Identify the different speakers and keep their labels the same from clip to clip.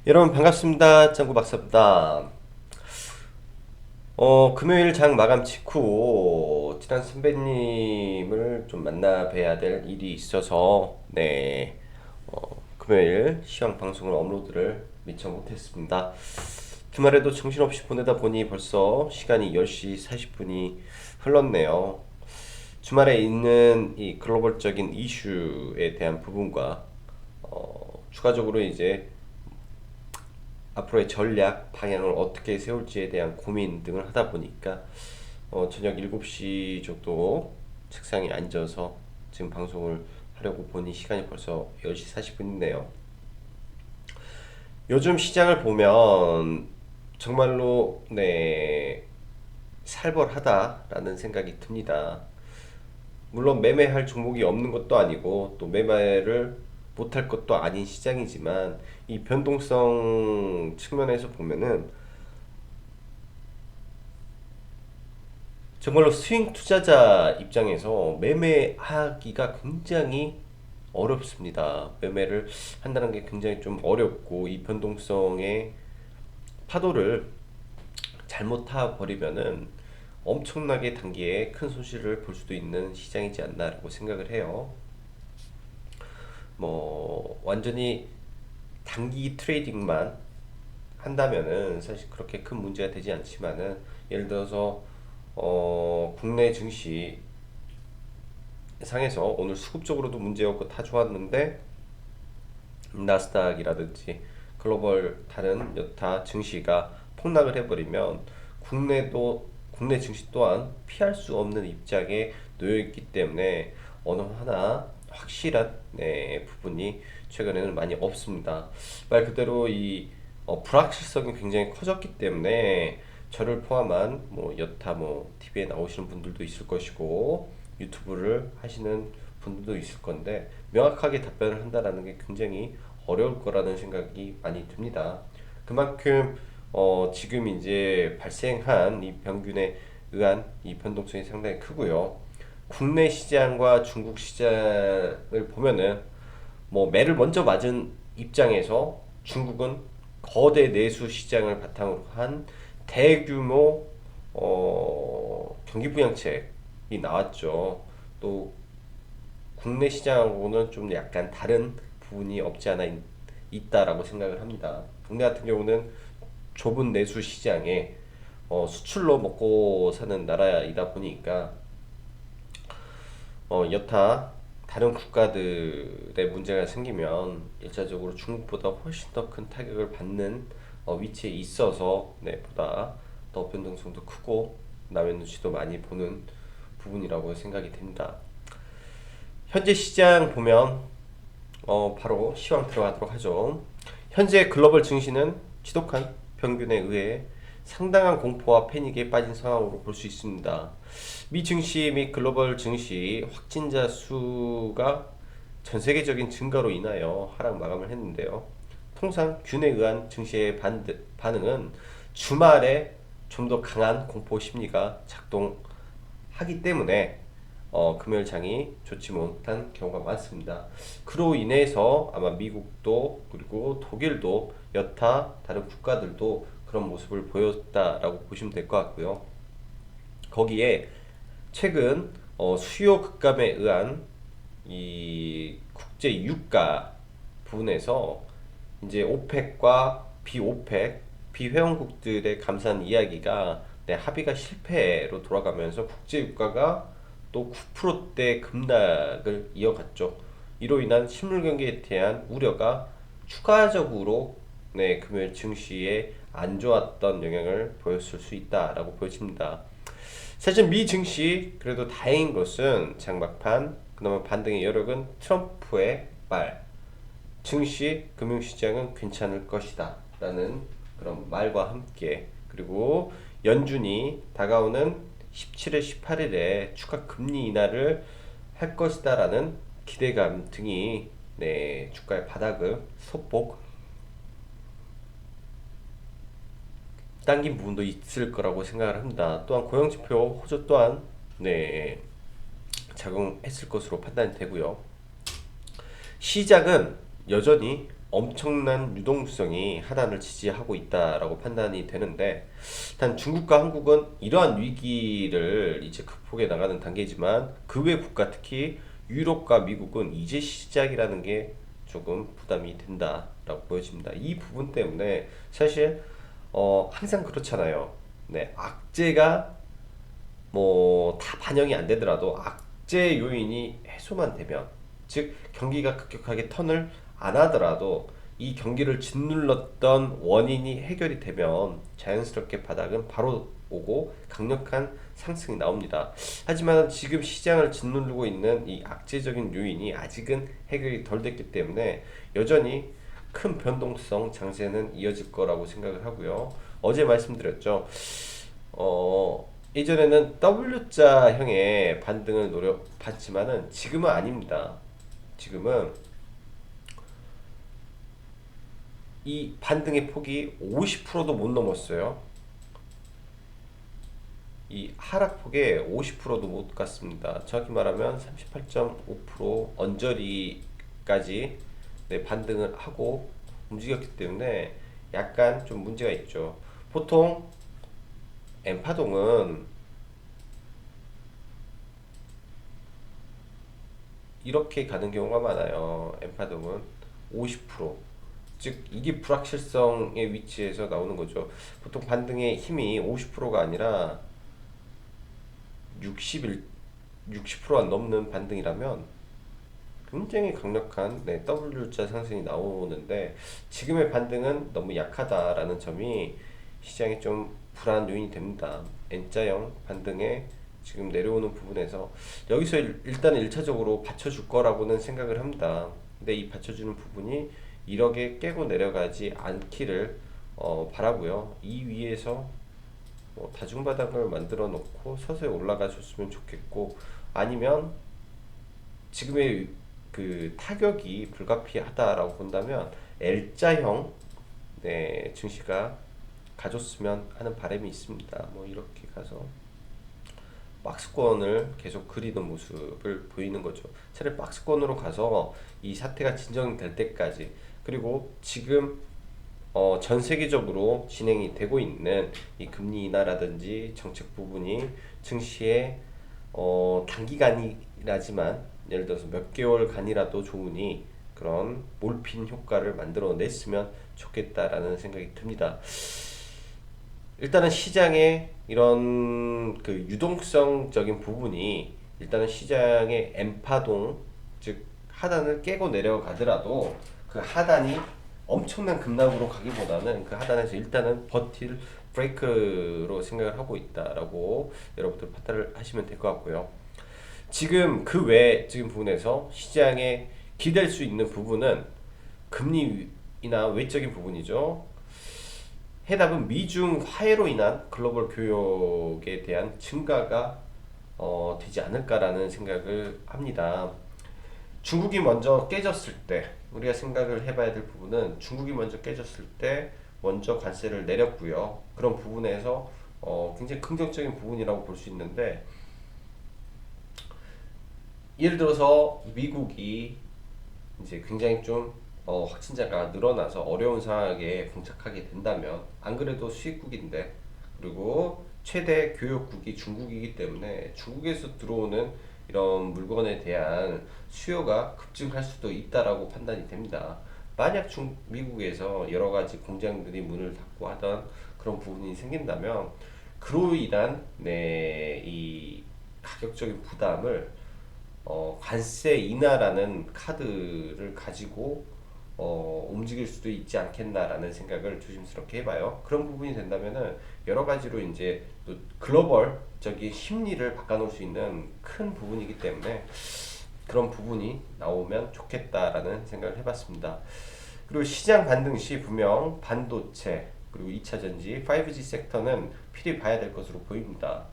Speaker 1: 여러분 반갑습니다. 짱구 박사입니다. 금요일 장 마감 직후 친한 선배님을 좀 만나 뵈야 될 일이 있어서 금요일 시황 방송을 업로드를 미처 못했습니다. 주말에도 정신없이 보내다 보니 벌써 시간이 10시 40분이 흘렀네요. 주말에 있는 이 글로벌적인 이슈에 대한 부분과 추가적으로 이제 앞으로의 전략 방향을 어떻게 세울지에 대한 고민 등을 하다 보니까 저녁 7시 정도 책상에 앉아서 지금 방송을 하려고 보니 시간이 벌써 10시 40분이네요. 요즘 시장을 보면 정말로 살벌하다라는 생각이 듭니다. 물론 매매할 종목이 없는 것도 아니고 또 매매를 못할 것도 아닌 시장이지만 이 변동성 측면에서 보면은 정말로 스윙 투자자 입장에서 매매하기가 굉장히 어렵습니다. 매매를 한다는 게 굉장히 좀 어렵고 이 변동성의 파도를 잘못 타버리면은 엄청나게 단기에 큰 손실을 볼 수도 있는 시장이지 않나라고 생각을 해요. 뭐 완전히 단기 트레이딩만 한다면은 사실 그렇게 큰 문제가 되지 않지만은 예를 들어서 국내 증시 상에서 오늘 수급적으로도 문제였고 다 좋았는데 나스닥이라든지 글로벌 다른 여타 증시가 폭락을 해버리면 국내 증시 또한 피할 수 없는 입장에 놓여 있기 때문에 어느 하나 확실한 부분이 최근에는 많이 없습니다. 말 그대로 이 불확실성이 굉장히 커졌기 때문에 저를 포함한 뭐 여타 뭐 TV에 나오시는 분들도 있을 것이고 유튜브를 하시는 분들도 있을 건데 명확하게 답변을 한다라는 게 굉장히 어려울 거라는 생각이 많이 듭니다. 그만큼 지금 이제 발생한 이 병균에 의한 이 변동성이 상당히 크고요. 국내 시장과 중국 시장을 보면은 뭐 매를 먼저 맞은 입장에서 중국은 거대 내수 시장을 바탕으로 한 대규모 경기 부양책이 나왔죠. 또 국내 시장하고는 좀 약간 다른 부분이 없지 않아 있다라고 생각을 합니다. 국내 같은 경우는 좁은 내수 시장에 수출로 먹고 사는 나라이다 보니까 여타 다른 국가들의 문제가 생기면 일차적으로 중국보다 훨씬 더 큰 타격을 받는 위치에 있어서 보다 더 변동성도 크고 남의 눈치도 많이 보는 부분이라고 생각이 됩니다. 현재 시장 보면 바로 시황 들어가도록 하죠. 현재 글로벌 증시는 지독한 평균에 의해 상당한 공포와 패닉에 빠진 상황으로 볼 수 있습니다. 미 증시 및 글로벌 증시 확진자 수가 전 세계적인 증가로 인하여 하락 마감을 했는데요. 통상 균에 의한 증시의 반응은 주말에 좀 더 강한 공포 심리가 작동하기 때문에 금요일 장이 좋지 못한 경우가 많습니다. 그로 인해서 아마 미국도 그리고 독일도 여타 다른 국가들도 그런 모습을 보였다라고 보시면 될 것 같고요. 거기에 최근 수요 급감에 의한 이 국제 유가 부분에서 이제 오펙과 비오펙 비회원국들의 감산 이야기가 합의가 실패로 돌아가면서 국제 유가가 또 9%대 급락을 이어갔죠. 이로 인한 실물 경기에 대한 우려가 추가적으로 금요일 증시에 안 좋았던 영향을 보였을 수 있다라고 보여집니다. 사실 미 증시 그래도 다행인 것은 장막판 그나마 반등의 여력은 트럼프의 말 증시 금융시장은 괜찮을 것이다 라는 그런 말과 함께 그리고 연준이 다가오는 17일 18일에 추가 금리 인하를 할 것이다 라는 기대감 등이 주가의 바닥을 소폭 당긴 부분도 있을 거라고 생각을 합니다. 또한 고용지표 호조 또한 작용했을 것으로 판단이 되고요. 시작은 여전히 엄청난 유동성이 하단을 지지하고 있다라고 판단이 되는데, 단 중국과 한국은 이러한 위기를 이제 극복해 나가는 단계지만 그 외 국가, 특히 유럽과 미국은 이제 시작이라는 게 조금 부담이 된다라고 보여집니다. 이 부분 때문에 사실 항상 그렇잖아요. 네, 악재가 뭐 다 반영이 안 되더라도 악재 요인이 해소만 되면, 즉 경기가 급격하게 턴을 안 하더라도 이 경기를 짓눌렀던 원인이 해결이 되면 자연스럽게 바닥은 바로 오고 강력한 상승이 나옵니다. 하지만 지금 시장을 짓누르고 있는 이 악재적인 요인이 아직은 해결이 덜 됐기 때문에 여전히 큰 변동성 장세는 이어질 거라고 생각을 하고요. 어제 말씀드렸죠. 예전에는 W자형의 반등을 노려봤지만은 지금은 아닙니다. 지금은 이 반등의 폭이 50%도 못 넘었어요. 이 하락폭에 50%도 못 갔습니다. 정확히 말하면 38.5% 언저리까지 네, 반등을 하고 움직였기 때문에 약간 좀 문제가 있죠. 보통 엠파동은 이렇게 가는 경우가 많아요. 엠파동은 50%, 즉 이게 불확실성의 위치에서 나오는 거죠. 보통 반등의 힘이 50%가 아니라 60%가 넘는 반등이라면 굉장히 강력한 네, W자 상승이 나오는데, 지금의 반등은 너무 약하다라는 점이 시장에 좀 불안 요인이 됩니다. N자형 반등에 지금 내려오는 부분에서 여기서 일단 1차적으로 받쳐줄 거라고는 생각을 합니다. 근데 이 받쳐주는 부분이 1억에 깨고 내려가지 않기를 바라고요. 이 위에서 다중바닥을 만들어 놓고 서서히 올라가 줬으면 좋겠고, 아니면 지금의 그 타격이 불가피하다라고 본다면 L자형 네, 증시가 가줬으면 하는 바람이 있습니다. 뭐 이렇게 가서 박스권을 계속 그리는 모습을 보이는 거죠. 차라리 박스권으로 가서 이 사태가 진정될 때까지, 그리고 지금 전 세계적으로 진행이 되고 있는 이 금리 인하라든지 정책 부분이 증시에 단기간이라지만 예를 들어서 몇 개월간이라도 좋으니 그런 몰핀 효과를 만들어냈으면 좋겠다라는 생각이 듭니다. 일단은 시장의 이런 그 유동성적인 부분이 일단은 시장의 N파동, 즉 하단을 깨고 내려가더라도 그 하단이 엄청난 급락으로 가기보다는 그 하단에서 일단은 버틸 브레이크로 생각을 하고 있다라고 여러분들 판단을 하시면 될 것 같고요. 지금 그 외적인 부분에서 시장에 기댈 수 있는 부분은 금리나 외적인 부분이죠. 해답은 미중 화해로 인한 글로벌 교역에 대한 증가가 되지 않을까라는 생각을 합니다. 중국이 먼저 깨졌을 때 우리가 생각을 해봐야 될 부분은, 중국이 먼저 깨졌을 때 먼저 관세를 내렸고요. 그런 부분에서 굉장히 긍정적인 부분이라고 볼 수 있는데, 예를 들어서 미국이 이제 굉장히 좀 확진자가 늘어나서 어려운 상황에 봉착하게 된다면, 안 그래도 수입국인데 그리고 최대 교역국이 중국이기 때문에 중국에서 들어오는 이런 물건에 대한 수요가 급증할 수도 있다라고 판단이 됩니다. 만약 미국에서 여러 가지 공장들이 문을 닫고 하던 그런 부분이 생긴다면 그로 인한 이 가격적인 부담을 관세 인하라는 카드를 가지고 움직일 수도 있지 않겠나라는 생각을 조심스럽게 해봐요. 그런 부분이 된다면은 여러 가지로 이제 또 글로벌적인 심리를 바꿔놓을 수 있는 큰 부분이기 때문에 그런 부분이 나오면 좋겠다라는 생각을 해봤습니다. 그리고 시장 반등 시 분명 반도체 그리고 2차전지, 5G 섹터는 필히 봐야 될 것으로 보입니다.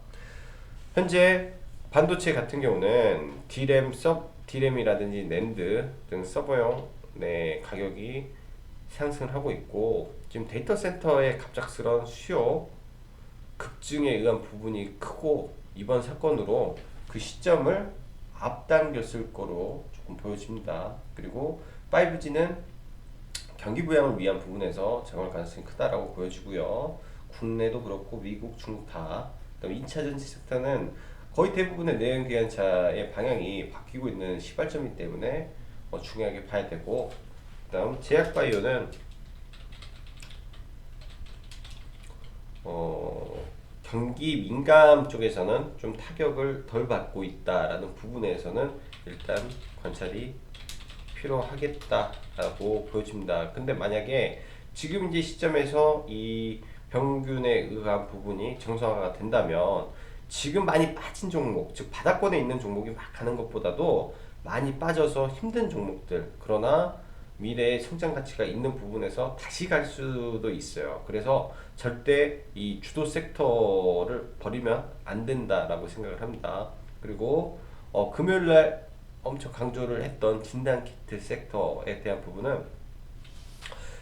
Speaker 1: 현재 반도체 같은 경우는 D램이라든지 낸드 등 서버용 가격이 상승을 하고 있고, 지금 데이터 센터의 갑작스러운 수요 급증에 의한 부분이 크고, 이번 사건으로 그 시점을 앞당겼을 거로 조금 보여집니다. 그리고 5G는 경기 부양을 위한 부분에서 작용할 가능성이 크다라고 보여지고요. 국내도 그렇고 미국, 중국 다. 그다음에 2차 전지 섹터는 거의 대부분의 내연기관차의 방향이 바뀌고 있는 시발점이기 때문에 중요하게 봐야 되고, 그다음 제약바이오는 경기 민감 쪽에서는 좀 타격을 덜 받고 있다라는 부분에서는 일단 관찰이 필요하겠다라고 보여집니다. 근데 만약에 지금 이제 시점에서 이 평균에 의한 부분이 정상화가 된다면 지금 많이 빠진 종목, 즉 바닥권에 있는 종목이 막 가는 것보다도 많이 빠져서 힘든 종목들, 그러나 미래의 성장 가치가 있는 부분에서 다시 갈 수도 있어요. 그래서 절대 이 주도 섹터를 버리면 안 된다라고 생각을 합니다. 그리고 금요일 날 엄청 강조를 했던 진단키트 섹터에 대한 부분은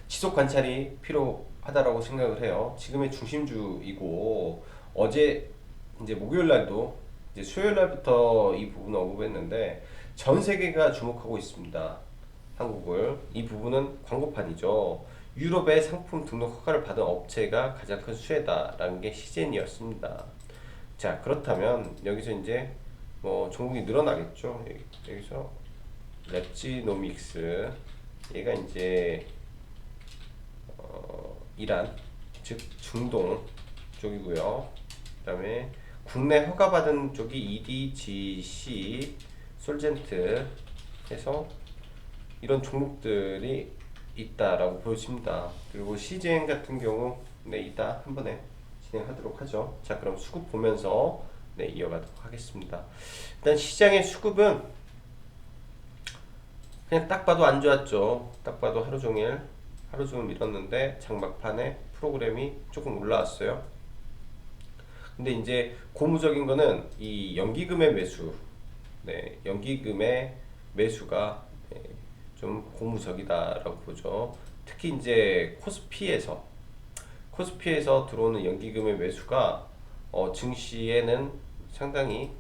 Speaker 1: 지속 관찰이 필요하다라고 생각을 해요. 지금의 중심주이고, 어제 이제 목요일 날도 이제 수요일 날부터 이 부분을 언급했는데 전 세계가 주목하고 있습니다. 한국을. 이 부분은 광고판이죠. 유럽의 상품 등록 허가를 받은 업체가 가장 큰 수혜다라는 게 시젠이었습니다. 자, 그렇다면 여기서 이제 뭐 종목이 늘어나겠죠. 여기서 랩지노믹스, 얘가 이제 이란, 즉 중동 쪽이고요. 그다음에 국내 허가받은 쪽이 EDGC, 솔젠트 해서 이런 종목들이 있다라고 보여집니다. 그리고 CGN 같은 경우 이따 한 번에 진행하도록 하죠. 자, 그럼 수급 보면서 이어가도록 하겠습니다. 일단 시장의 수급은 그냥 딱 봐도 안 좋았죠. 딱 봐도 하루 종일 밀었는데 장막판에 프로그램이 조금 올라왔어요. 근데 이제 고무적인 거는 이 연기금의 매수, 연기금의 매수가 좀 고무적이다라고 보죠. 특히 이제 코스피에서 들어오는 연기금의 매수가 증시에는 상당히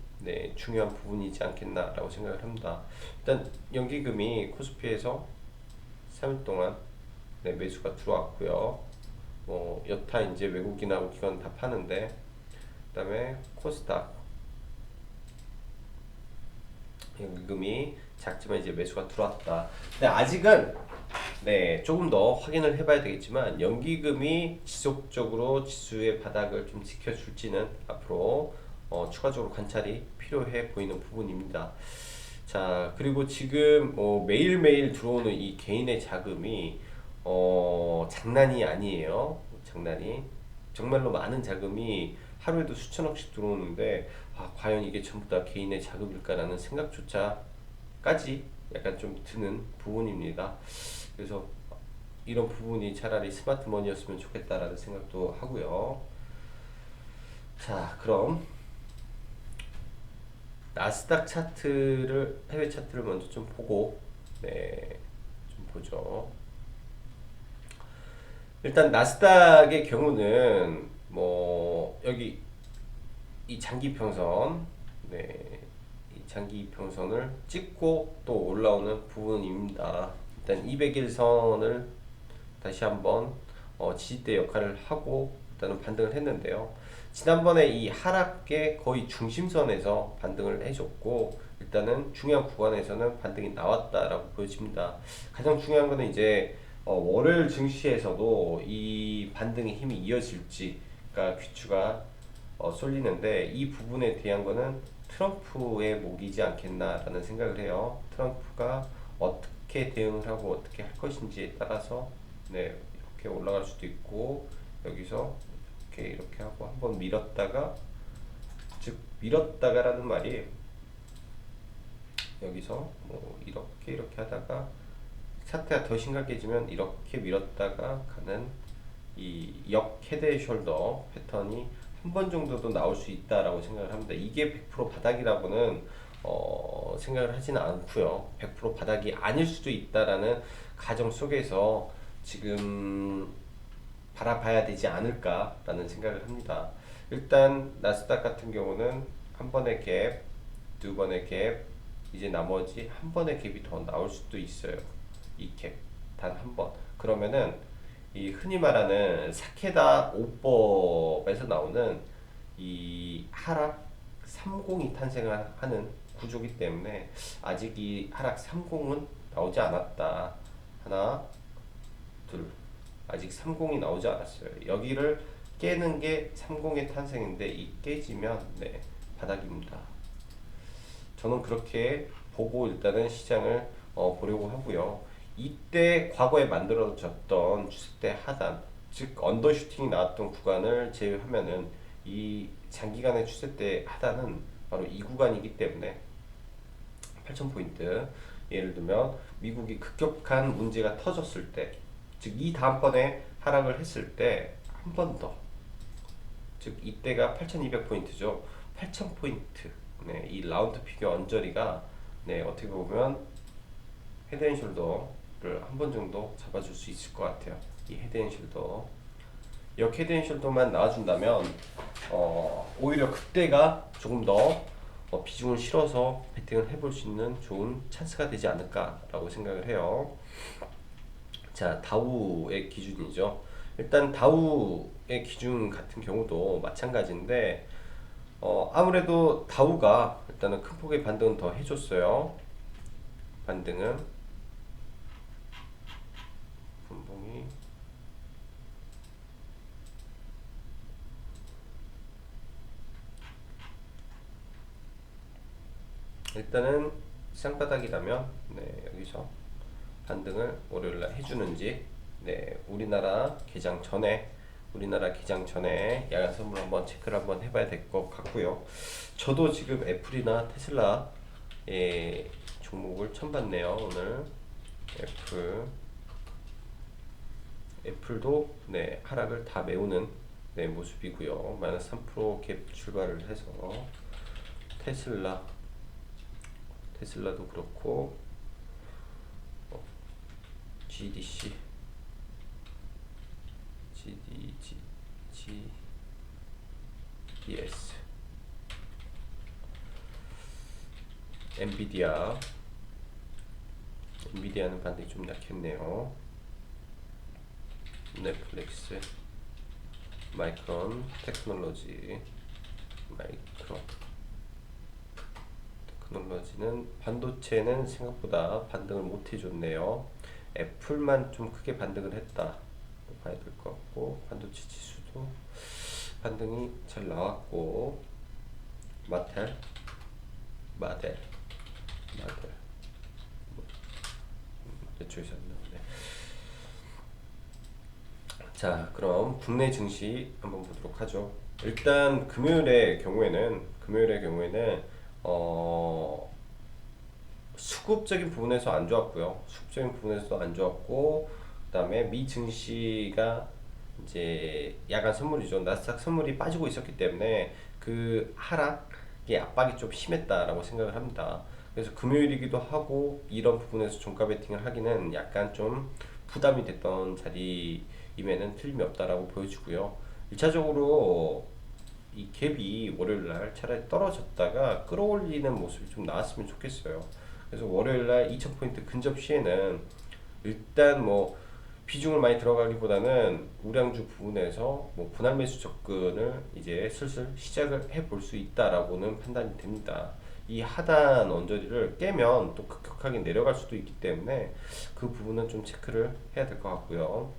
Speaker 1: 중요한 부분이지 않겠나라고 생각을 합니다. 일단 연기금이 코스피에서 3일 동안 매수가 들어왔고요. 여타 이제 외국인하고 기관 다 파는데, 그다음에 코스닥 연기금이 작지만 이제 매수가 들어왔다. 근데 아직은 조금 더 확인을 해봐야 되겠지만 연기금이 지속적으로 지수의 바닥을 좀 지켜줄지는 앞으로 추가적으로 관찰이 필요해 보이는 부분입니다. 자, 그리고 지금 매일매일 들어오는 이 개인의 자금이 장난이 아니에요. 장난이 정말로 많은 자금이 하루에도 수천억씩 들어오는데, 과연 이게 전부 다 개인의 자금일까라는 생각조차까지 약간 좀 드는 부분입니다. 그래서 이런 부분이 차라리 스마트머니였으면 좋겠다라는 생각도 하고요. 자, 그럼 나스닥 차트를, 해외 차트를 먼저 좀 보고 좀 보죠. 일단 나스닥의 경우는 뭐 여기 이 장기 평선, 이 장기 평선을 찍고 또 올라오는 부분입니다. 일단 200일선을 다시 한번 지지대 역할을 하고 일단은 반등을 했는데요. 지난번에 이 하락의 거의 중심선에서 반등을 해줬고, 일단은 중요한 구간에서는 반등이 나왔다라고 보여집니다. 가장 중요한 거는 이제 월요일 증시에서도 이 반등의 힘이 이어질지, 그러니까 귀추가 쏠리는데, 이 부분에 대한 거는 트럼프의 목이지 않겠나라는 생각을 해요. 트럼프가 어떻게 대응을 하고 어떻게 할 것인지에 따라서 이렇게 올라갈 수도 있고, 여기서 이렇게 하고 한번 밀었다가, 즉 밀었다가라는 말이 여기서 뭐 이렇게 하다가 사태가 더 심각해지면 이렇게 밀었다가 가는 이 역 헤드 앤 숄더 패턴이 한 번 정도도 나올 수 있다라고 생각을 합니다. 이게 100% 바닥이라고는 생각을 하지는 않고요. 100% 바닥이 아닐 수도 있다라는 가정 속에서 지금 바라봐야 되지 않을까라는 생각을 합니다. 일단 나스닥 같은 경우는 한 번의 갭, 두 번의 갭, 이제 나머지 한 번의 갭이 더 나올 수도 있어요. 이 갭 단 한 번. 그러면은 이 흔히 말하는 사케다 5법에서 나오는 이 하락 30이 탄생을 하는 구조기 때문에 아직 이 하락 30은 나오지 않았다. 하나, 둘. 아직 30이 나오지 않았어요. 여기를 깨는 게 30의 탄생인데 이 깨지면 네, 바닥입니다. 저는 그렇게 보고 일단은 시장을 보려고 하고요. 이때 과거에 만들어졌던 추세대 하단, 즉 언더슈팅이 나왔던 구간을 제외하면은 이 장기간의 추세대 하단은 바로 이 구간이기 때문에 8,000포인트, 예를 들면 미국이 급격한 문제가 터졌을 때, 즉 이 다음번에 하락을 했을 때 한 번 더, 즉 이때가 8,200포인트죠. 8,000포인트. 네, 이 라운드 피겨 언저리가 네, 어떻게 보면 헤드앤숄더를 한 번 정도 잡아줄 수 있을 것 같아요. 이 헤드앤숄더, 역 헤드앤숄더만 나와준다면 오히려 그때가 조금 더 비중을 실어서 베팅을 해볼 수 있는 좋은 찬스가 되지 않을까라고 생각을 해요. 자, 다우의 기준이죠. 일단 다우의 기준 같은 경우도 마찬가지인데 아무래도 다우가 일단은 큰 폭의 반등은 더 해줬어요. 반등은 분봉이 일단은 쌍바닥이라면 네, 여기서 반등을 월요일날 해주는지 네, 우리나라 개장 전에 야간 선물 한번 체크를 한번 해봐야 될 것 같고요. 저도 지금 애플이나 테슬라의 종목을 처음 봤네요. 오늘 애플도 네, 하락을 다 메우는 네, 모습이고요. 마이너스 3%갭 출발을 해서 테슬라도 그렇고 GDC, GDS, 엔비디아는 반등이 좀 약했네요. 넷플릭스, 마이크론 테크놀로지는 반도체는 생각보다 반등을 못 해줬네요. 애플만 좀 크게 반등을 했다 봐야 될 것 같고, 반도체 지수도 반등이 잘 나왔고, 마델 이쪽에서 안 나오네. 자, 그럼 국내 증시 한번 보도록 하죠. 일단 금요일의 경우에는 수급적인 부분에서 안 좋았고요. 수급적인 부분에서도 안 좋았고, 그다음에 미 증시가 이제 야간 선물이죠. 나스닥 선물이 빠지고 있었기 때문에 그 하락의 압박이 좀 심했다라고 생각을 합니다. 그래서 금요일이기도 하고 이런 부분에서 종가 베팅을 하기는 약간 좀 부담이 됐던 자리임에는 틀림이 없다라고 보여지고요. 1차적으로 이 갭이 월요일날 차라리 떨어졌다가 끌어올리는 모습이 좀 나왔으면 좋겠어요. 그래서 월요일날 2000포인트 근접 시에는 일단 뭐 비중을 많이 들어가기보다는 우량주 부분에서 뭐 분할 매수 접근을 이제 슬슬 시작을 해볼 수 있다라고는 판단이 됩니다. 이 하단 언저리를 깨면 또 급격하게 내려갈 수도 있기 때문에 그 부분은 좀 체크를 해야 될 것 같고요.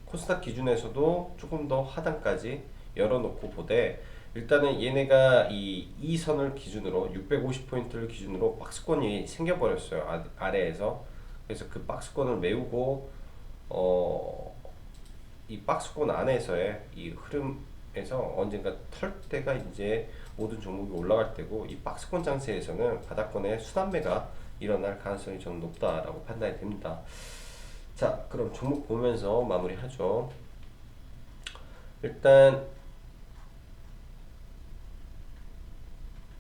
Speaker 1: 코스닥 기준에서도 조금 더 하단까지 열어놓고 보되, 일단은 얘네가 이 선을 기준으로 650포인트를 기준으로 박스권이 생겨버렸어요. 아래에서. 그래서 그 박스권을 메우고 이 박스권 안에서의 이 흐름에서 언젠가 털 때가 이제 모든 종목이 올라갈 때고, 이 박스권 장세에서는 바닥권의 순환매가 일어날 가능성이 저는 높다라고 판단이 됩니다. 자, 그럼 종목 보면서 마무리하죠. 일단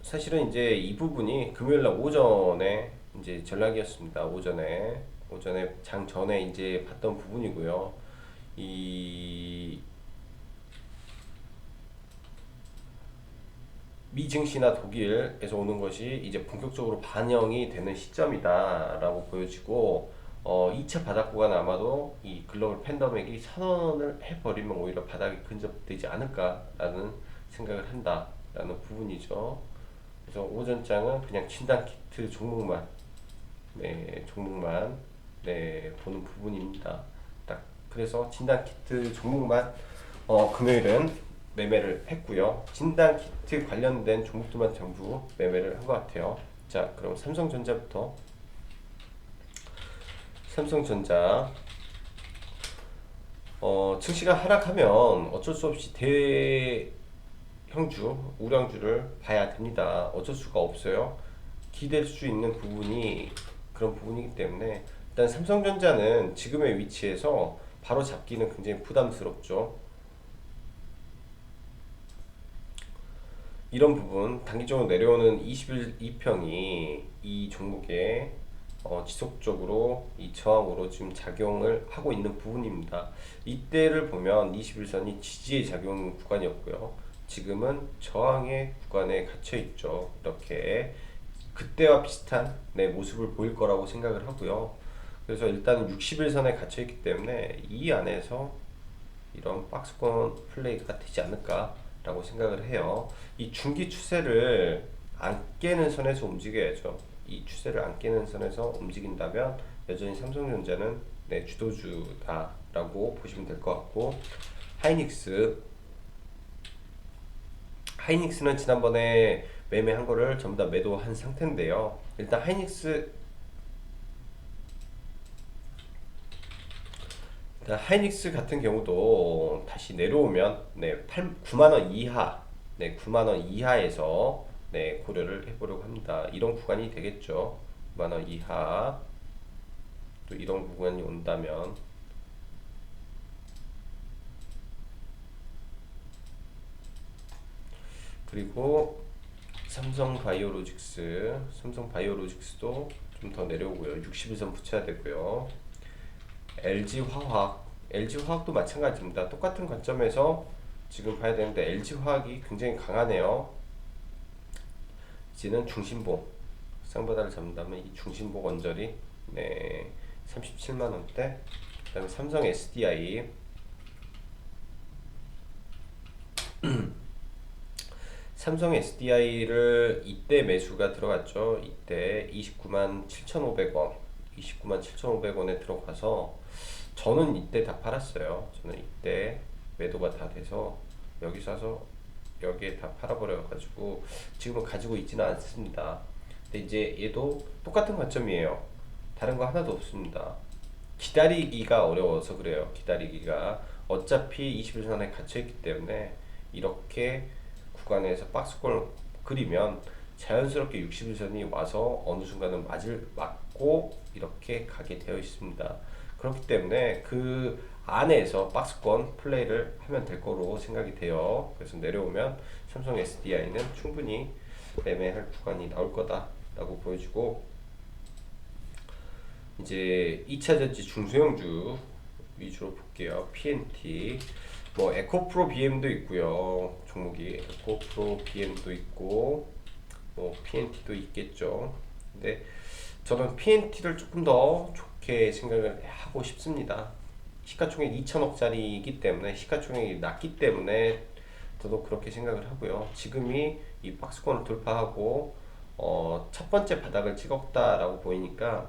Speaker 1: 사실은 이제 이 부분이 금요일날 오전에 이제 전략이었습니다. 오전에 장 전에 이제 봤던 부분이고요. 이 미 증시나 독일에서 오는 것이 이제 본격적으로 반영이 되는 시점이다라고 보여지고 2차 바닥 구간 아마도 이 글로벌 팬데믹이 선언을 해버리면 오히려 바닥이 근접되지 않을까라는 생각을 한다라는 부분이죠. 그래서 오전장은 그냥 진단 키트 종목만 종목만 보는 부분입니다. 딱 그래서 진단 키트 종목만 금요일은 매매를 했고요. 진단 키트 관련된 종목들만 전부 매매를 한 것 같아요. 자, 그럼 삼성전자부터. 삼성전자 증시가 하락하면 어쩔 수 없이 대형주, 우량주를 봐야 됩니다. 어쩔 수가 없어요. 기댈 수 있는 부분이 그런 부분이기 때문에 일단 삼성전자는 지금의 위치에서 바로 잡기는 굉장히 부담스럽죠. 이런 부분 단기적으로 내려오는 21 2평이 이 종목에 지속적으로 이 저항으로 지금 작용을 하고 있는 부분입니다. 이때를 보면 21선이 지지의 작용 구간이었고요. 지금은 저항의 구간에 갇혀 있죠. 이렇게 그때와 비슷한 모습을 보일 거라고 생각을 하고요. 그래서 일단 61선에 갇혀 있기 때문에 이 안에서 이런 박스권 플레이가 되지 않을까라고 생각을 해요. 이 중기 추세를 안 깨는 선에서 움직여야죠. 이 추세를 안 깨는 선에서 움직인다면 여전히 삼성전자는 주도주다라고 보시면 될 것 같고, 하이닉스는 지난번에 매매한 거를 전부 다 매도한 상태인데요. 일단 하이닉스 같은 경우도 다시 내려오면 9만 원 이하, 9만 원 이하에서 고려를 해보려고 합니다. 이런 구간이 되겠죠. 9만 원 이하. 또 이런 구간이 온다면 그리고 삼성바이오로직스도 좀 더 내려오고요. 61선 붙여야 되고요. LG화학도 마찬가지입니다. 똑같은 관점에서 지금 봐야 되는데 LG화학이 굉장히 강하네요. 이제는 중심봉 쌍바다를 잡는다면 이 중심봉 원절이 37만원대. 그 다음에 삼성 SDI 삼성 SDI를 이때 매수가 들어갔죠. 이때 29만 7,500원 29만 7,500원에 들어가서 저는 이때 다 팔았어요. 저는 이때 매도가 다 돼서 여기 사서 여기에 다 팔아버려가지고 지금은 가지고 있지는 않습니다. 근데 이제 얘도 똑같은 관점이에요. 다른 거 하나도 없습니다. 기다리기가 어려워서 그래요. 기다리기가 어차피 21선에 갇혀있기 때문에 이렇게 구간에서 박스권을 그리면 자연스럽게 61선이 와서 어느 순간은 맞고 이렇게 가게 되어 있습니다. 그렇기 때문에 그 안에서 박스권 플레이를 하면 될 거로 생각이 돼요. 그래서 내려오면 삼성 SDI는 충분히 매매할 구간이 나올 거다라고 보여지고, 이제 2차전지 중소형주 위주로 볼게요. PNT 에코프로 BM도 있고요. 종목이 에코프로 BM도 있고 PNT도 있겠죠. 근데 저는 PNT를 조금 더 좋게 생각을 하고 싶습니다. 시가총액 2천억짜리이기 때문에, 시가총액이 낮기 때문에 저도 그렇게 생각을 하고요. 지금이 이 박스권을 돌파하고 첫 번째 바닥을 찍었다라고 보이니까,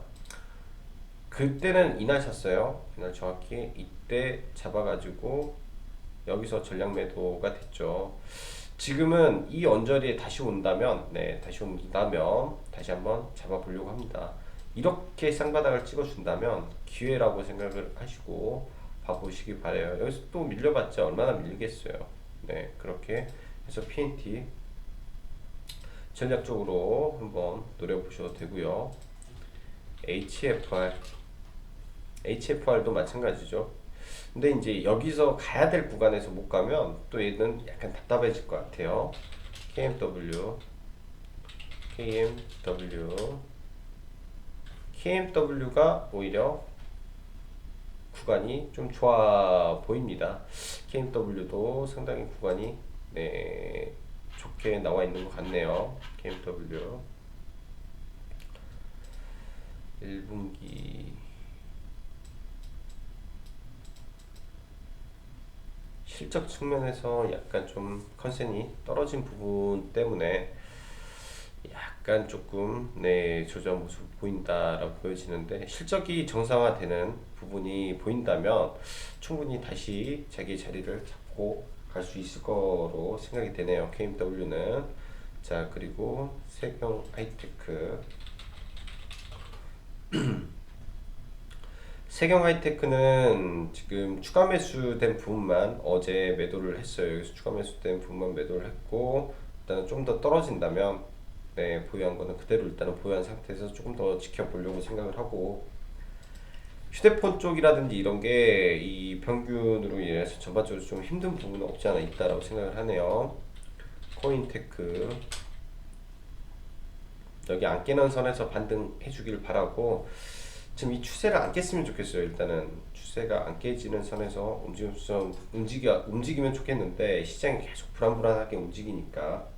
Speaker 1: 그때는 이날 샀어요. 이날 정확히 이때 잡아가지고 여기서 전략 매도가 됐죠. 지금은 이 언저리에 다시 온다면 다시 한번 잡아보려고 합니다. 이렇게 쌍바닥을 찍어준다면 기회라고 생각을 하시고 봐보시기 바래요. 여기서 또 밀려봤자 얼마나 밀리겠어요. 그렇게 해서 PNT 전략적으로 한번 노려보셔도 되고요. HFR도 마찬가지죠. 근데 이제 여기서 가야 될 구간에서 못 가면 또 얘는 약간 답답해질 것 같아요. KMW가 오히려 구간이 좀 좋아 보입니다. KMW도 상당히 구간이 좋게 나와 있는 것 같네요. KMW 1분기 실적 측면에서 약간 좀 컨센이 떨어진 부분 때문에 약간 조금 조정 모습 보인다라고 보여지는데, 실적이 정상화되는 부분이 보인다면 충분히 다시 자기 자리를 잡고 갈 수 있을 거로 생각이 되네요. KMW는. 자, 그리고 세경 하이테크. 세경 하이테크는 지금 추가 매수된 부분만 어제 매도를 했어요. 여기서 추가 매수된 부분만 매도를 했고, 일단은 좀 더 떨어진다면 보유한 거는 그대로 일단은 보유한 상태에서 조금 더 지켜보려고 생각을 하고, 휴대폰 쪽이라든지 이런 게 이 평균으로 인해서 전반적으로 좀 힘든 부분은 없지 않아 있다라고 생각을 하네요. 코인테크 여기 안 깨는 선에서 반등해 주길 바라고, 지금 이 추세를 안 깼으면 좋겠어요. 일단은 추세가 안 깨지는 선에서 움직이면 좋겠는데, 시장이 계속 불안불안하게 움직이니까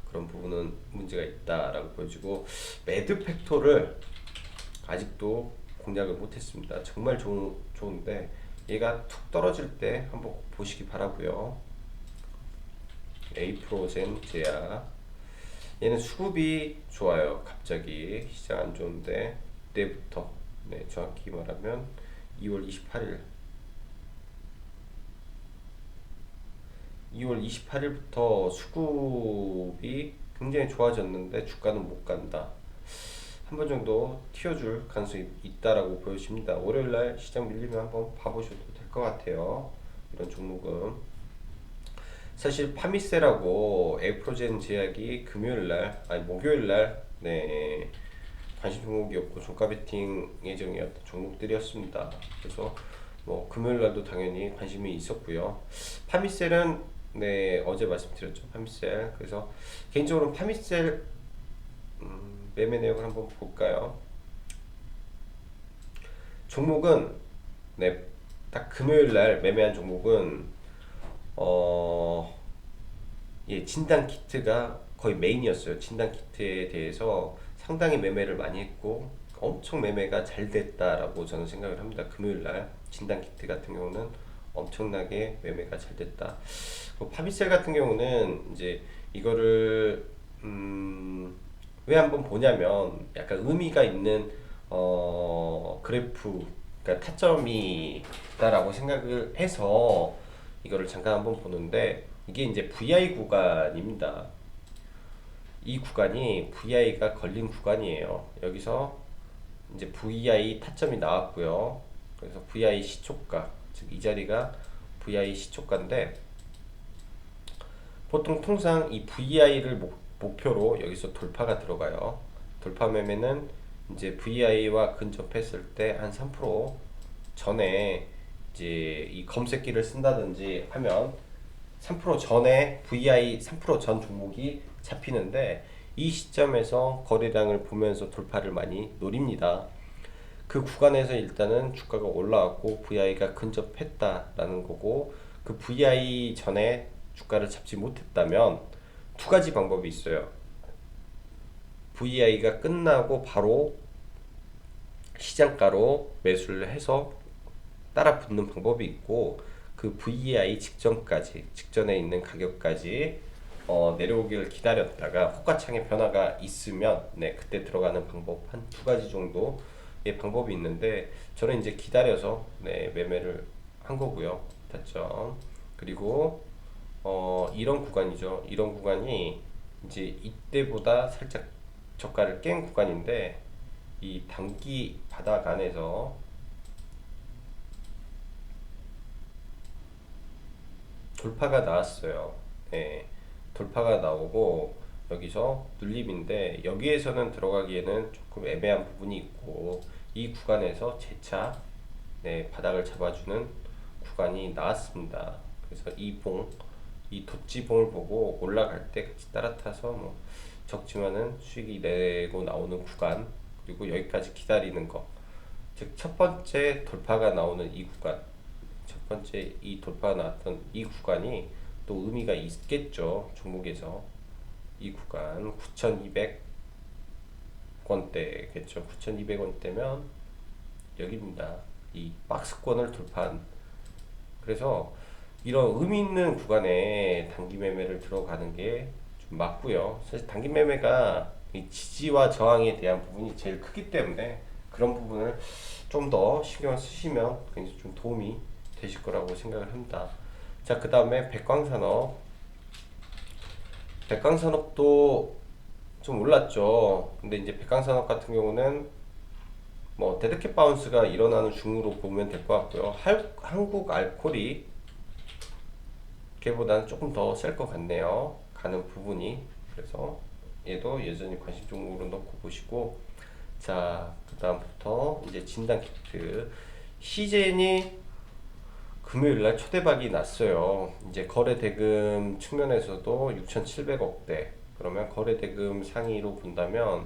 Speaker 1: 그런 부분은 문제가 있다라고 보여지고, 매드 팩토를 아직도 공략을 못했습니다. 정말 좋은데 얘가 툭 떨어질 때 한번 보시기 바라고요. 에이프로젠 제약, 얘는 수급이 좋아요. 갑자기 시장 안 좋은데 때부터, 정확히 말하면 2월 28일 2월 28일부터 수급이 굉장히 좋아졌는데 주가는 못 간다. 한 번 정도 튀어줄 가능성이 있다라고 보여집니다. 월요일날 시장 밀리면 한번 봐보셔도 될 것 같아요. 이런 종목은 사실 파미세라고 에프로젠 제약이 금요일날 아니 목요일날 관심 종목이었고 종가 베팅 예정이었던 종목들이었습니다. 그래서 뭐 금요일날도 당연히 관심이 있었고요. 파미셀은 어제 말씀드렸죠. 파미셀. 그래서 개인적으로 파미셀 매매 내역을 한번 볼까요? 종목은 딱 금요일날 매매한 종목은 진단 키트가 거의 메인이었어요. 진단 키트에 대해서 상당히 매매를 많이 했고 엄청 매매가 잘 됐다라고 저는 생각을 합니다. 금요일날 진단 키트 같은 경우는 엄청나게 매매가 잘 됐다. 파비셀 같은 경우는 이제 이거를 왜 한번 보냐면 약간 의미가 있는 그래프, 그러니까 타점이 있다라고 생각을 해서 이거를 잠깐 한번 보는데, 이게 이제 VI 구간입니다. 이 구간이 VI가 걸린 구간이에요. 여기서 이제 VI 타점이 나왔고요. 그래서 VI 시초가, 즉 이 자리가 VI 시초가인데, 보통 통상 이 VI를 목표로 여기서 돌파가 들어가요. 돌파 매매는 이제 VI와 근접했을 때 한 3% 전에 이제 이 검색기를 쓴다든지 하면 3% 전에 VI 3%전 종목이 잡히는데, 이 시점에서 거래량을 보면서 돌파를 많이 노립니다. 그 구간에서 일단은 주가가 올라왔고 VI가 근접했다라는 거고, 그 VI 전에 주가를 잡지 못했다면 두 가지 방법이 있어요. VI가 끝나고 바로 시장가로 매수를 해서 따라 붙는 방법이 있고, 그 VI 직전에 있는 가격까지 내려오기를 기다렸다가 호가창의 변화가 있으면 그때 들어가는 방법 한 두 가지 정도의 방법이 있는데, 저는 이제 기다려서 매매를 한 거고요. 타점. 그리고 이런 구간이죠. 이런 구간이 이제 이때보다 살짝 저가를 깬 구간인데, 이 단기 바닥 안에서 돌파가 나왔어요. 돌파가 나오고 여기서 눌림인데, 여기에서는 들어가기에는 조금 애매한 부분이 있고, 이 구간에서 재차 바닥을 잡아주는 구간이 나왔습니다. 그래서 이 도치봉을 보고 올라갈 때 같이 따라타서 뭐 적지만은 수익이 내고 나오는 구간, 그리고 여기까지 기다리는 거, 즉 첫 번째 돌파가 나오는 이 구간, 첫 번째 이 돌파가 나왔던 이 구간이 또 의미가 있겠죠. 종목에서 이 구간 9,200원대겠죠. 9,200원대면 여기입니다. 이 박스권을 돌파한. 그래서 이런 의미 있는 구간에 단기 매매를 들어가는 게 좀 맞고요. 사실 단기 매매가 이 지지와 저항에 대한 부분이 제일 크기 때문에 그런 부분을 좀 더 신경을 쓰시면 굉장히 좀 도움이 되실 거라고 생각을 합니다. 자, 그 다음에 백광산업. 백광산업도 좀 올랐죠. 근데 이제 백광산업 같은 경우는 뭐 데드캣 바운스가 일어나는 중으로 보면 될 것 같고요. 한국 알코올이 걔보다는 조금 더 셀 것 같네요. 가는 부분이. 그래서 얘도 여전히 관심 종목으로 넣고 보시고, 자, 그 다음부터 이제 진단 키트. 시젠이 금요일날 초대박이 났어요. 이제 거래 대금 측면에서도 6,700억대. 그러면 거래 대금 상위로 본다면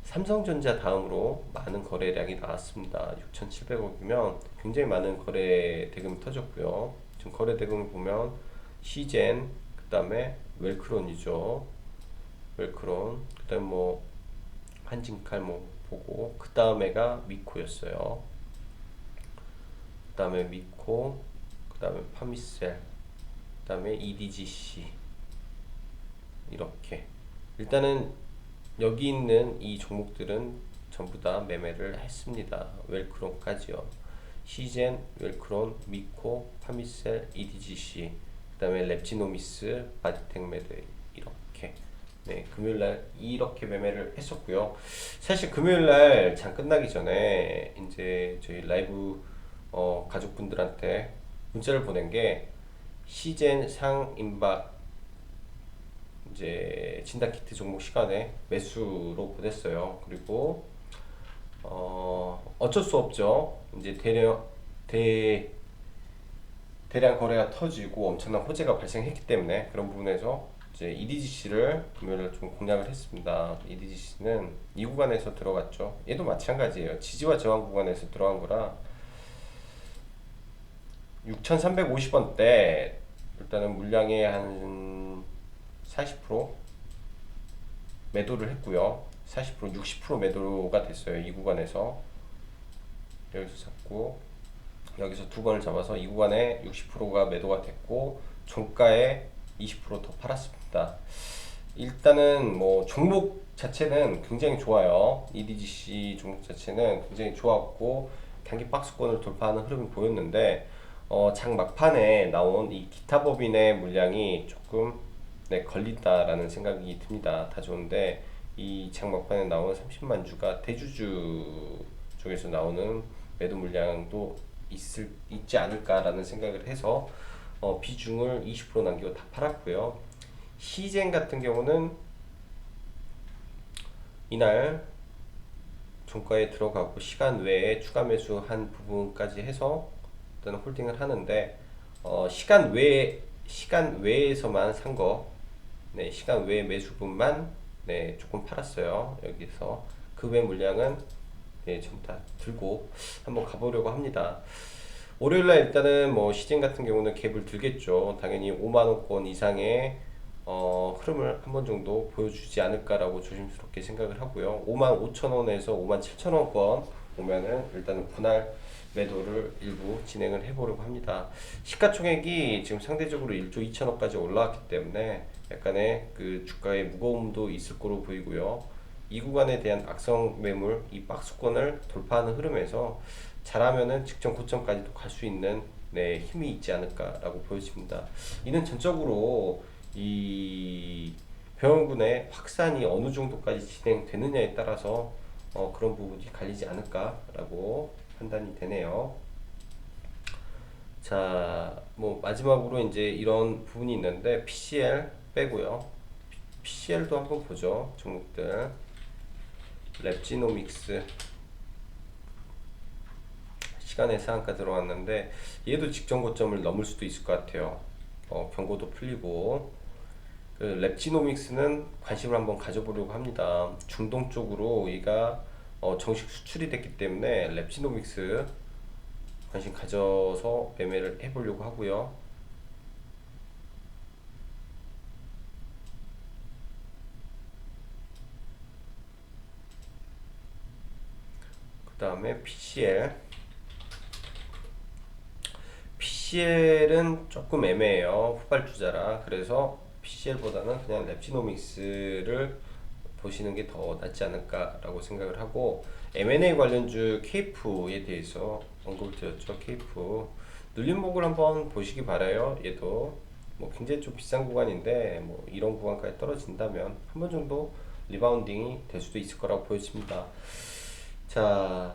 Speaker 1: 삼성전자 다음으로 많은 거래량이 나왔습니다. 6,700억이면 굉장히 많은 거래 대금이 터졌고요. 지금 거래 대금을 보면 시젠, 그 다음에 웰크론이죠. 웰크론, 그 다음에 뭐 한진칼 뭐 보고, 그 다음에가 미코였어요. 그 다음에 미코, 그 다음에 파미셀, 그 다음에 EDGC. 이렇게 일단은 여기 있는 이 종목들은 전부 다 매매를 했습니다. 웰크론까지요. 시젠, 웰크론, 미코, 파미셀, EDGC, 그 다음에 랩지노미스, 바디텍메드. 이렇게 네, 금요일날 이렇게 매매를 했었고요. 사실 금요일날 장 끝나기 전에 이제 저희 라이브 가족분들한테 문자를 보낸 게 시젠 상 임박 이제 진단키트 종목 시간에 매수로 보냈어요. 그리고 어쩔 수 없죠. 이제 대량 거래가 터지고 엄청난 호재가 발생했기 때문에 그런 부분에서 이제 EDGC를 금요일에 좀 공략을 했습니다. EDGC는 이 구간에서 들어갔죠. 얘도 마찬가지예요. 지지와 저항 구간에서 들어간 거라 6,350원대 일단은 물량의 한 40% 매도를 했고요. 40% 60% 매도가 됐어요. 이 구간에서 여기서 잡고 여기서 두 번을 잡아서 이 구간에 60%가 매도가 됐고 종가에 20%더 팔았습니다. 일단은 뭐 종목 자체는 굉장히 좋아요. EDGC 종목 자체는 굉장히 좋았고 단기 박스권을 돌파하는 흐름이 보였는데 장 막판에 나온 이 기타 법인의 물량이 조금 네, 걸린다라는 생각이 듭니다. 다 좋은데 이 장 막판에 나온 30만 주가 대주주 쪽에서 나오는 매도 물량도 있지 않을까라는 생각을 해서 비중을 20% 남기고 다 팔았고요. 시젠 같은 경우는 이날 종가에 들어가고 시간 외에 추가 매수한 부분까지 해서 일단 홀딩을 하는데 시간 외에서만 산 거, 네, 시간 외 매수분만 네, 조금 팔았어요. 여기서 그 외 물량은 네, 전부 다 들고 한번 가보려고 합니다. 월요일날 일단은 뭐 시즌 같은 경우는 갭을 들겠죠. 당연히 5만원권 이상의 흐름을 한 번 정도 보여주지 않을까라고 조심스럽게 생각을 하고요. 55,000원에서 57,000원권 오면은 일단은 분할 매도를 일부 진행을 해보려고 합니다. 시가총액이 지금 상대적으로 1조 2천억까지 올라왔기 때문에 약간의 그 주가의 무거움도 있을 거로 보이고요. 이 구간에 대한 악성 매물, 이 박스권을 돌파하는 흐름에서 잘하면은 직전 고점까지도 갈 수 있는 네, 힘이 있지 않을까라고 보여집니다. 이는 전적으로 이 병원군의 확산이 어느 정도까지 진행되느냐에 따라서 그런 부분이 갈리지 않을까라고 판단이 되네요. 자, 뭐 마지막으로 이제 이런 부분이 있는데 PCL 빼고요. PCL도 한번 보죠. 종목들. 랩지노믹스 시간의 상한가 들어왔는데 얘도 직전 고점을 넘을 수도 있을 것 같아요. 경고도 풀리고 그 랩지노믹스는 관심을 한번 가져보려고 합니다. 중동 쪽으로 얘가 정식 수출이 됐기 때문에 랩지노믹스 관심 가져서 매매를 해보려고 하고요. 다음에 PCL은 조금 애매해요. 후발주자라. 그래서 PCL보다는 그냥 랩지노믹스를 보시는 게 더 낫지 않을까라고 생각을 하고, M&A 관련주 케이프에 대해서 언급을 드렸죠. 케이프 눌림목을 한번 보시기 바라요. 얘도 뭐 굉장히 좀 비싼 구간인데 뭐 이런 구간까지 떨어진다면 한 번 정도 리바운딩이 될 수도 있을 거라고 보여집니다. 자,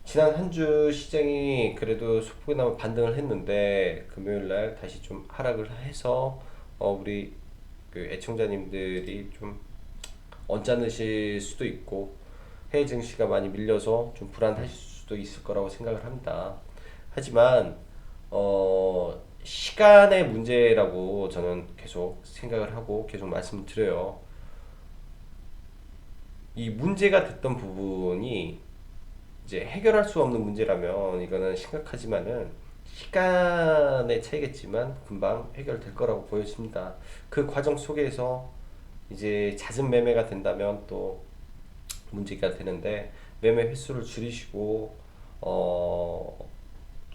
Speaker 1: 지난 한 주 시장이 그래도 소폭이나마 반등을 했는데 금요일 날 다시 좀 하락을 해서 우리 그 애청자님들이 좀 언짢으실 수도 있고 해외 증시가 많이 밀려서 좀 불안하실 수도 있을 거라고 생각을 합니다. 하지만 시간의 문제라고 저는 계속 생각을 하고 계속 말씀드려요. 이 문제가 됐던 부분이 이제 해결할 수 없는 문제라면 이거는 심각하지만은 시간의 차이겠지만 금방 해결될 거라고 보여집니다. 그 과정 속에서 이제 잦은 매매가 된다면 또 문제가 되는데, 매매 횟수를 줄이시고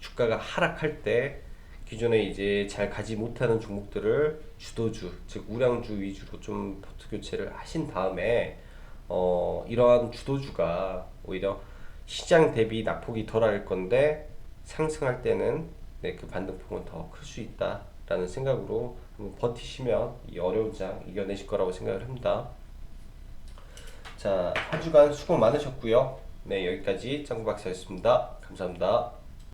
Speaker 1: 주가가 하락할 때 기존에 이제 잘 가지 못하는 종목들을 주도주, 즉 우량주 위주로 좀 포트 교체를 하신 다음에 이러한 주도주가 오히려 시장 대비 낙폭이 덜할 건데 상승할 때는 그 반등폭은 더 클 수 있다라는 생각으로 한번 버티시면 이 어려운 장 이겨내실 거라고 생각을 합니다. 자, 한 주간 수고 많으셨고요. 네, 여기까지 짱구 박사였습니다. 감사합니다.